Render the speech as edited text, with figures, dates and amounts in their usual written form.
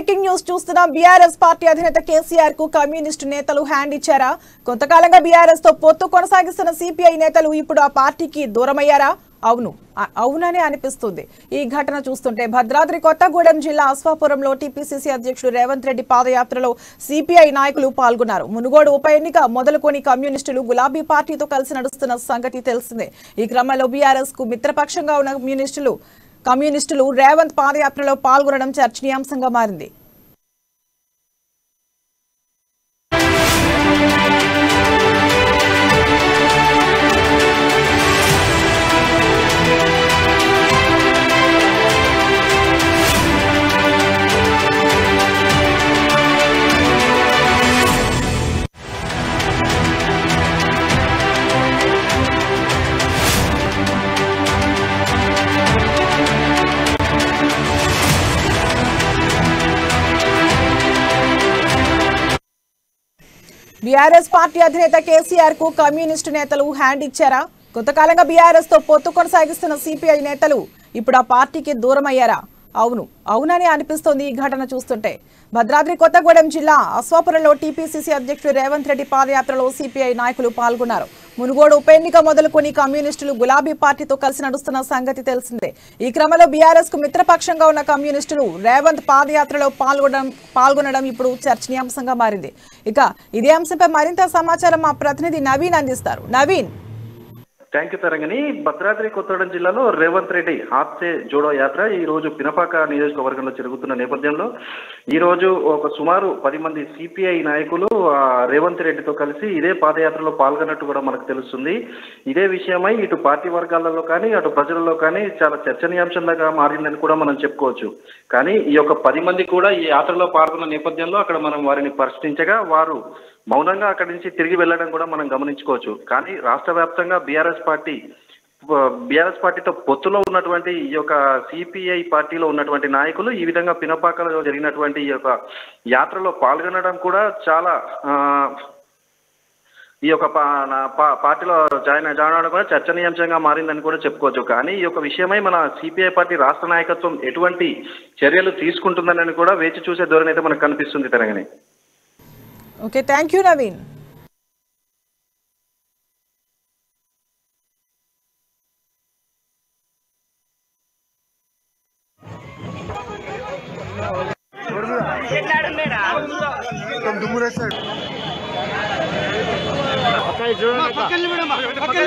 Breaking news చూస్తున్న BRS party అధినేత కేసీఆర్ కు కమ్యూనిస్టు నేతలు హ్యాండ్ ఇచ్చారా? కొంతకాలంగా బీఆర్ఎస్ తో పొత్తు కొనసాగిస్తున్న సిపిఐ నేతలు ఇప్పుడు ఆ పార్టీకి దూరమయ్యారా? అవుననే అనిపిస్తుంది. ఈ ఘటన చూస్తుంటే భద్రాద్రి కొత్తగూడెం జిల్లా అశ్వాపురంలో టీపీసీసీ అధ్యక్షుడు రేవంత్ రెడ్డి పాదయాత్రలో సిపిఐ నాయకులు పాల్గొన్నారు. మునుగోడు ఉప ఎన్నిక మొదలుకొని కమ్యూనిస్టులు గులాబీ పార్టీతో కలిసి నడుస్తున్న సంగతి తెలిసిందే. ఈ క్రమంలో బీఆర్ఎస్ కు మిత్రపక్షంగా ఉన్న కమ్యూనిస్టులు రేవంత్ పాదయాత్రలో పాల్గొనడం చర్చనీయాంశంగా మారింది. బీఆర్ఎస్ పార్టీ అధినేత కేసీఆర్ కు కమ్యూనిస్టు నేతలు హ్యాండ్ ఇచ్చారా? కొంతకాలంగా బీఆర్ఎస్ తో పొత్తు కొనసాగిస్తున్న సిపిఐ నేతలు ఇప్పుడు ఆ పార్టీకి దూరమయ్యారా? అవునని అనిపిస్తోంది ఈ ఘటన చూస్తుంటే. భద్రాద్రి కొత్తగూడెం జిల్లా అశ్వాపురంలో టీపీసీసీ అధ్యక్షుడు రేవంత్ రెడ్డి పాదయాత్రలో సిపిఐ నాయకులు పాల్గొన్నారు. మునుగోడు ఉప ఎన్నిక మొదలుకొని కమ్యూనిస్టులు గులాబీ పార్టీతో కలిసి నడుస్తున్న సంగతి తెలిసిందే. ఈ క్రమంలో బీఆర్ఎస్ కు మిత్రపక్షంగా ఉన్న కమ్యూనిస్టులు రేవంత్ పాదయాత్రలో పాల్గొనడం ఇప్పుడు చర్చనీయాంశంగా మారింది. ఇక ఇదే అంశంపై మరింత సమాచారం మా ప్రతినిధి నవీన్ అందిస్తారు. నవీన్. థ్యాంక్ యూ తరంగిణి. భద్రాద్రి కొత్తగూడెం జిల్లాలో రేవంత్ రెడ్డి హాత్సే జోడో యాత్ర ఈ రోజు పినపాక నియోజకవర్గంలో జరుగుతున్న నేపథ్యంలో ఈ రోజు ఒక సుమారు 10 మంది సిపిఐ నాయకులు రేవంత్ రెడ్డితో కలిసి ఇదే పాదయాత్రలో పాల్గొన్నట్టు కూడా మనకు తెలుస్తుంది. ఇదే విషయమై ఇటు పార్టీ వర్గాలలో కానీ అటు ప్రజలలో కానీ చాలా చర్చనీయాంశంగా మారిందని కూడా మనం చెప్పుకోవచ్చు. కానీ ఈ యొక్క 10 మంది కూడా ఈ యాత్రలో పాల్గొన్న నేపథ్యంలో అక్కడ మనం వారిని ప్రశ్నించగా వారు మౌనంగా అక్కడి నుంచి తిరిగి వెళ్లడం కూడా మనం గమనించుకోవచ్చు. కానీ రాష్ట్ర వ్యాప్తంగా బీఆర్ఎస్ పార్టీతో పొత్తులో ఉన్నటువంటి ఈ యొక్క సిపిఐ పార్టీలో ఉన్నటువంటి నాయకులు ఈ విధంగా పినపాకలో జరిగినటువంటి ఈ యొక్క యాత్రలో పాల్గొనడం కూడా చాలా ఈ యొక్క పార్టీలో జాయిన్ అవడం కూడా చర్చనీయాంశంగా మారిందని కూడా చెప్పుకోవచ్చు. కానీ ఈ యొక్క విషయమై మన సిపిఐ పార్టీ రాష్ట్ర నాయకత్వం ఎటువంటి చర్యలు తీసుకుంటుందని కూడా వేచి చూసే ధోరణి అయితే మనకు కనిపిస్తుంది Telangana. Okay, thank you Naveen. పక్కన